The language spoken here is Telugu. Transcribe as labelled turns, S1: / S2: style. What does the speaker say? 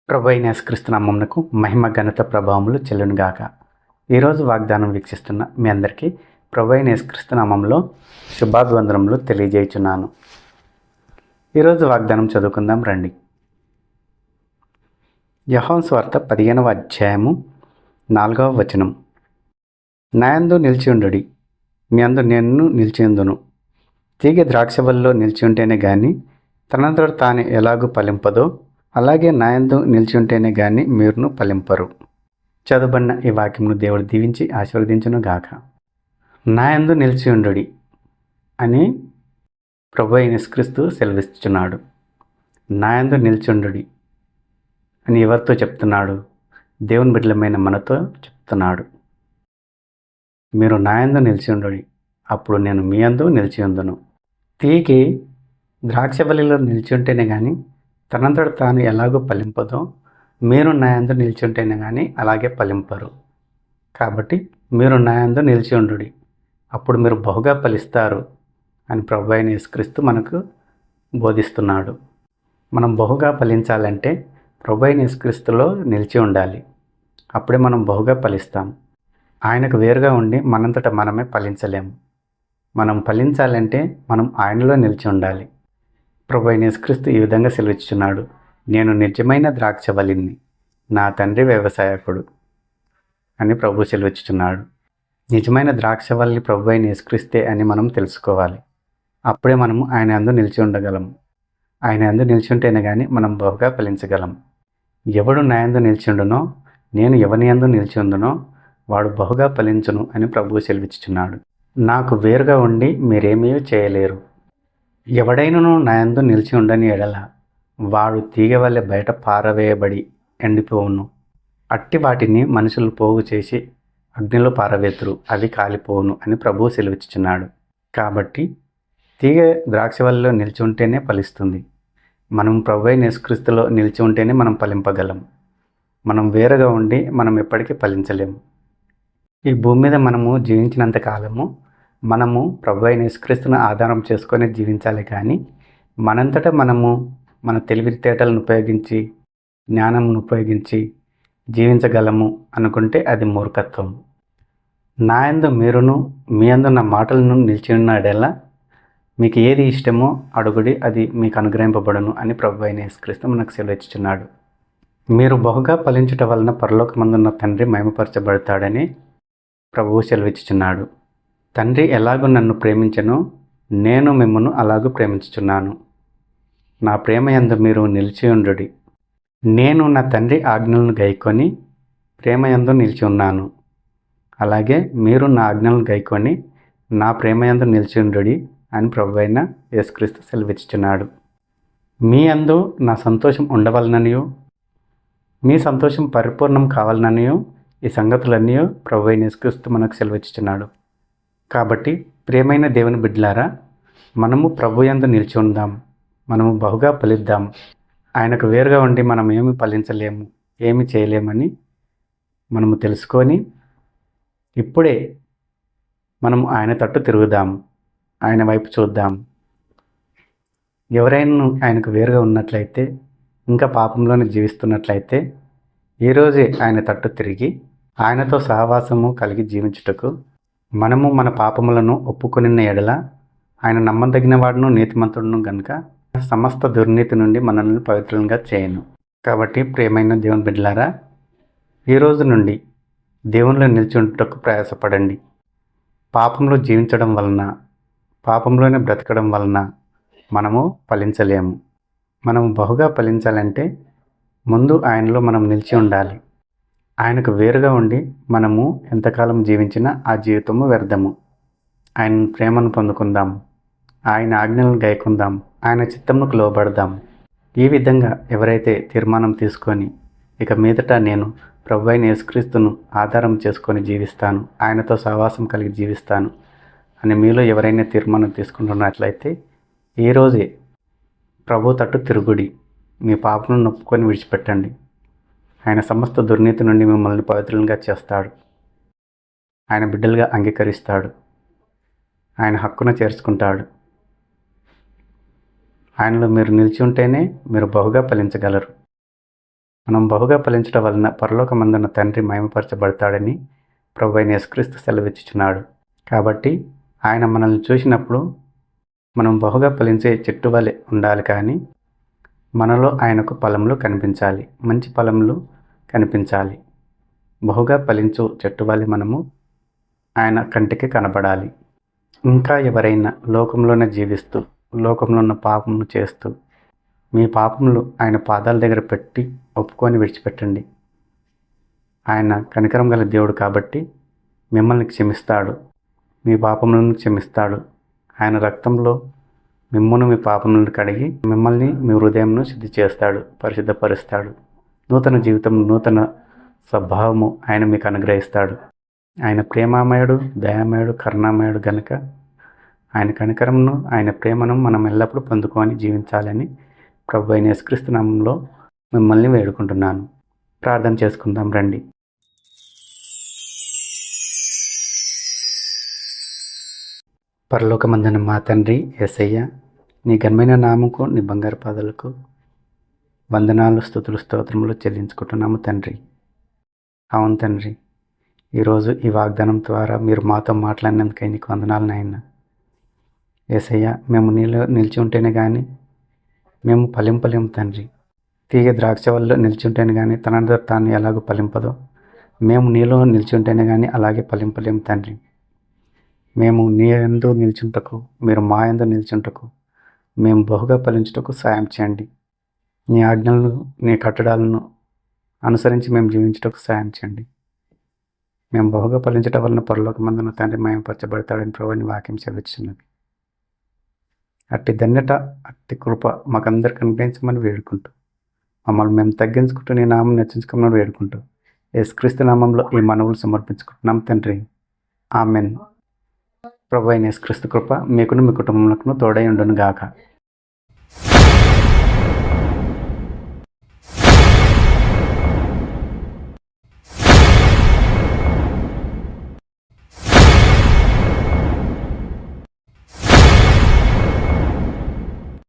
S1: ప్రభువైన యేసుక్రీస్తు నామమునకు మహిమ ఘనత ప్రభావములు చెల్లునుగాక. ఈరోజు వాగ్దానం వీక్షిస్తున్న మీ అందరికీ ప్రభువైన యేసుక్రీస్తు నామములో శుభాభివందనములు తెలియజేయుచున్నాను. ఈరోజు వాగ్దానం చదువుకుందాం రండి. యోహాను సువార్త 15వ అధ్యాయము 4వ వచనం. నా యందు నిలిచియుండుడి, మీ అందు నేను నిలిచియుందును. తీగ ద్రాక్షవల్లిలో నిలిచియుంటేనే గాని తనంతట తాను ఎలాగూ ఫలింపదో, అలాగే నా యందు నిలిచి ఉంటేనే కానీ మీరును ఫలింపరు. చదువుబడిన ఈ వాక్యమును దేవుడు దీవించి ఆశీర్వదించును గాక. నా యందు నిలిచి ఉండుడి అని ప్రభువైన యేసుక్రీస్తు సెలవిస్తున్నాడు. నా యందు నిలిచి ఉండుడి అని ఎవరితో చెప్తున్నాడు? దేవుని బిడ్డలమైన మనతో చెప్తున్నాడు. మీరు నా యందు నిలిచి ఉండుడి, అప్పుడు నేను మీ యందు నిలిచి ఉందును. తీగి ద్రాక్షవల్లిలో నిలిచి ఉంటేనే కానీ తనంతట తాను ఎలాగో ఫలింపదో, మీరు నా యందు నిలిచి ఉంటేనే కానీ అలాగే ఫలింపరు. కాబట్టి మీరు నా యందు నిలిచి ఉండుడి, అప్పుడు మీరు బహుగా ఫలిస్తారు అని ప్రభువైన యేసుక్రీస్తు మనకు బోధిస్తున్నాడు. మనం బహుగా ఫలించాలంటే ప్రభువైన యేసుక్రీస్తులో నిలిచి ఉండాలి. అప్పుడే మనం బహుగా ఫలిస్తాం. ఆయనకు వేరుగా ఉండి మనంతట మనమే ఫలించలేము. మనం ఫలించాలంటే మనం ఆయనలో నిలిచి ఉండాలి. ప్రభువైన యేసుక్రీస్తు ఈ విధంగా సెలవిస్తున్నాడు. నేను నిజమైన ద్రాక్షవల్లిని, నా తండ్రి వ్యవసాయకుడు అని ప్రభు సెలవిస్తున్నాడు. నిజమైన ద్రాక్షవల్లి ప్రభువైన యేసుక్రీస్తే అని మనం తెలుసుకోవాలి. అప్పుడే మనము ఆయన యందు నిలిచి ఉండగలము. ఆయన యందు నిలిచి ఉంటేనే కానీ మనం బహుగా ఫలించగలం. ఎవడు నా యందు నిలిచి ఉండునో, నేను ఎవని యందు నిలిచి ఉందునో వాడు బహుగా ఫలించును అని ప్రభువు సెలవిస్తున్నాడు. నాకు వేరుగా ఉండి మీరేమీ చేయలేరు. ఎవడైనను నా యందు నిలిచి ఉండని ఎడల వాడు తీగ వలె బయట పారవేయబడి ఎండిపోవును. అట్టి వాటిని మనుషులు పోగు చేసి అగ్నిలో పారవేతురు, అవి కాలిపోవును అని ప్రభువు సెలవిస్తున్నాడు. కాబట్టి తీగ ద్రాక్షవల్లిలో నిలిచి ఉంటేనే ఫలిస్తుంది. మనం ప్రభువైన యేసుక్రీస్తులో నిలిచి ఉంటేనే మనం ఫలింపగలం. మనం వేరుగా ఉండి మనం ఎప్పటికీ ఫలించలేము. ఈ భూమి మీద మనము జీవించినంత కాలము మనము ప్రభువైన యేసుక్రీస్తును ఆధారం చేసుకొని జీవించాలి. కానీ మనంతటా మనము మన తెలివితేటలను ఉపయోగించి, జ్ఞానంను ఉపయోగించి జీవించగలము అనుకుంటే అది మూర్ఖత్వం. నా యందు మీరును మీ యందు నా మాటలను నిలిచి ఉన్నాడేలా మీకు ఏది ఇష్టమో అడుగుడి, అది మీకు అనుగ్రహింపబడును అని ప్రభువైన యేసుక్రీస్తు మనకు సెలవిస్తున్నాడు. మీరు బహుగా ఫలించుట వలన పరలోకమందున్న తండ్రి మహిమపరచబడతాడని ప్రభువు సెలవిస్తున్నాడు. తండ్రి ఎలాగూ నన్ను ప్రేమించెనో నేను మిమ్మల్ని అలాగూ ప్రేమించుచున్నాను. నా ప్రేమ యందు మీరు నిలిచి ఉండుడి. నేను నా తండ్రి ఆజ్ఞలను గైకొని ప్రేమ యందు నిలిచి ఉన్నాను. అలాగే మీరు నా ఆజ్ఞలను గైకొని నా ప్రేమ యందు నిలిచి ఉండుడి అని ప్రభువైన యేసుక్రీస్తు సెలవిస్తున్నాడు. మీ యందు నా సంతోషం ఉండవలననియో, మీ సంతోషం పరిపూర్ణం కావాలననియో ఈ సంగతులన్నీ ప్రభువైన యేసుక్రీస్తు మనకు సెలవిస్తున్నాడు. కాబట్టి ప్రియమైన దేవుని బిడ్డలారా, మనము ప్రభు యందు నిలిచి ఉందాం. మనము బహుగా ఫలిద్దాం. ఆయనకు వేరుగా ఉండి మనం ఏమి ఫలించలేము, ఏమి చేయలేమని మనము తెలుసుకొని ఇప్పుడే మనము ఆయన తట్టు తిరుగుదాం, ఆయన వైపు చూద్దాం. ఎవరైనా ఆయనకు వేరుగా ఉన్నట్లయితే, ఇంకా పాపంలోనే జీవిస్తున్నట్లయితే ఈరోజే ఆయన తట్టు తిరిగి ఆయనతో సహవాసము కలిగి జీవించుటకు మనము మన పాపములను ఒప్పుకొనిన ఎడల ఆయన నమ్మదగిన వాడును నీతిమంతుడును గనుక సమస్త దుర్నీతి నుండి మనల్ని పవిత్రంగా చేయను. కాబట్టి ప్రియమైన దేవుని బిడ్డలారా, ఈరోజు నుండి దేవునిలో నిలిచుంటకు ప్రయాసపడండి. పాపంలో జీవించడం వలన, పాపంలోనే బ్రతకడం వలన మనము ఫలించలేము. మనము బహుగా ఫలించాలంటే ముందు ఆయనలో మనం నిలిచి ఉండాలి. ఆయనకు వేరుగా ఉండి మనము ఎంతకాలం జీవించినా ఆ జీవితము వ్యర్థము. ఆయన ప్రేమను పొందుకుందాం, ఆయన ఆజ్ఞలను గైకుందాం, ఆయన చిత్తమునకు లోబడదాం. ఈ విధంగా ఎవరైతే తీర్మానం తీసుకొని ఇక మీదట నేను ప్రభువైన యేసుక్రీస్తును ఆధారం చేసుకొని జీవిస్తాను, ఆయనతో సహవాసం కలిగి జీవిస్తాను అని మీలో ఎవరైనా తీర్మానం తీసుకుంటున్నట్లయితే ఈరోజే ప్రభు తట్టు తిరుగుడి. మీ పాపను నొప్పుకొని విడిచిపెట్టండి. ఆయన సమస్త దుర్నీతి నుండి మిమ్మల్ని పవిత్రంగా చేస్తాడు. ఆయన బిడ్డలుగా అంగీకరిస్తాడు. ఆయన హక్కున చేర్చుకుంటాడు. ఆయనలో మీరు నిలిచి ఉంటేనే మీరు బహుగా ఫలించగలరు. మనం బహుగా ఫలించడం వలన పరలోకమందున్న తండ్రి మహిమపరచబడతాడని ప్రభువైన యేసుక్రీస్తు సెలవిచ్చుచున్నాడు. కాబట్టి ఆయన మనల్ని చూసినప్పుడు మనం బహుగా ఫలించే చెట్టు వలె ఉండాలి, కానీ మనలో ఆయనకు ఫలములు కనిపించాలి, మంచి ఫలములు కనిపించాలి. బహుగా ఫలించు చెట్టు వలె మనము ఆయన కంటికి కనబడాలి. ఇంకా ఎవరైనా లోకంలోనే జీవిస్తూ లోకంలో ఉన్న పాపములు చేస్తూ మీ పాపములు ఆయన పాదాల దగ్గర పెట్టి ఒప్పుకొని విడిచిపెట్టండి. ఆయన కనికరం గల దేవుడు కాబట్టి మిమ్మల్ని క్షమిస్తాడు, మీ పాపములను క్షమిస్తాడు. ఆయన రక్తంలో మిమ్మును మీ పాపములను కడిగి మిమ్మల్ని మీ హృదయంను శుద్ధి చేస్తాడు, పరిశుద్ధపరుస్తాడు. నూతన జీవితం, నూతన స్వభావము ఆయన మీకు అనుగ్రహిస్తాడు. ఆయన ప్రేమామయుడు, దయామయుడు, కరుణామయుడు గనుక ఆయన కనికరమును, ఆయన ప్రేమను మనం ఎల్లప్పుడూ పొందుకొని జీవించాలని ప్రభువైన యేసుక్రీస్తు నామములో మిమ్మల్ని వేడుకుంటున్నాను. ప్రార్థన చేసుకుందాం రండి. పరలోకమందున మా తండ్రి యేసయ్య, నీ ఘనమైన నామముకు, నీ బంగారు పాదాలకు వందనాలు, స్తుతులు, స్తోత్రములు చెల్లించుకుంటున్నాము తండ్రి. అవును తండ్రి, ఈరోజు ఈ వాగ్దానం ద్వారా మీరు మాతో మాట్లాడినందుకై నీకు వందనాలు నాయన. యేసయ్య, మేము నీలో నిలిచి ఉంటేనే కానీ మేము ఫలింపలేము తండ్రి. తీగ ద్రాక్ష వల్ల నిలిచి ఉంటేనే కానీ తనంతట తాను ఎలాగో ఫలింపదో, మేము నీలో నిలిచి ఉంటేనే కానీ అలాగే ఫలింపలేము తండ్రి. మేము నీ యందు నిల్చుంటకు, మీరు మా యందు నిల్చుంటకు, మేము బహుగా ఫలించుటకు సాయం చేయండి. నీ ఆజ్ఞలను, నీ కట్టడాలను అనుసరించి మేము జీవించుటకు సాయం చేయండి. మేము బహుగా ఫలించడం వలన పరలోకమందున తండ్రి మహిమపరచబడతాడని ప్రభువుని వాక్యం సెలవిస్తున్నది. అట్టి ధన్యత, అట్టి కృప మాకందరికి అనుగ్రహించమని వేడుకుంటూ, మమ్మల్ని మేము తగ్గించుకుంటూ నీ నామం హెచ్చించుకోమని వేడుకుంటూ యేసుక్రీస్తు నామంలో ఈ మనవులు సమర్పించుకుంటున్నాం తండ్రి. ఆమెన్. ప్రభువైన యేసుక్రీస్తు కృప మీకును మీ కుటుంబములకు తోడై ఉండును గాక.